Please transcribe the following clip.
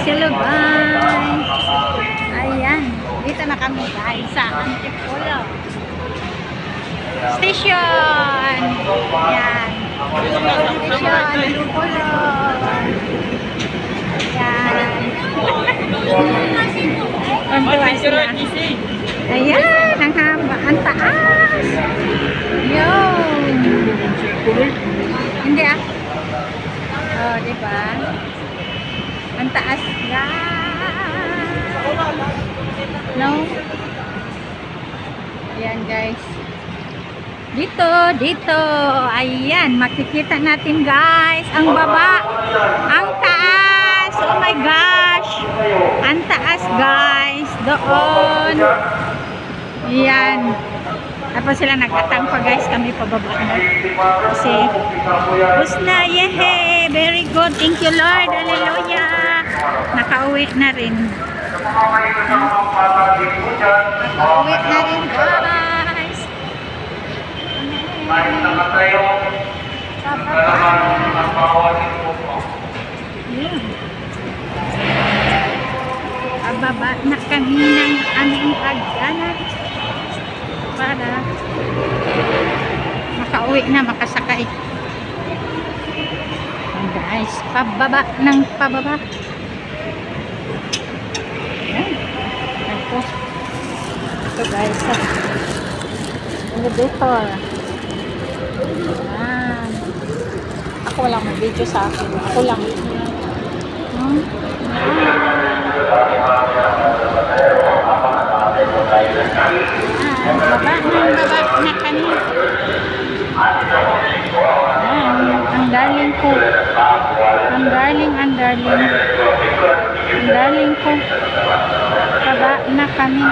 Hello guys. Ayan. Dito na kami guys sa Antipolo Station. Ayan. Station Antipolo. Ayan. Ayan. Ang haba. Ang taas. Yun. Hindi ah. Oh, diba? Ang taas no? Ayan guys. Dito. Ayan, makikita natin guys. Ang baba. Ang taas. Oh my gosh. Ang taas guys. Doon. Ayan. Tapos sila nagkatang pa guys. Kami pababa na. Kasi, usna, yehe. Very good. Thank you Lord. Hallelujah. Nakauwi na rin. Nakauwi na rin guys. Ababa na kami ng aming hagdanan para makauwi na, makasakay. Guys, pababa ng pababa. Ayan. Ito guys, elevator. Ayan. Ako walang mag-video sa akin. Ako lang. Baba na kami. Ang darling ko. Ang darling ko. Baba na kami.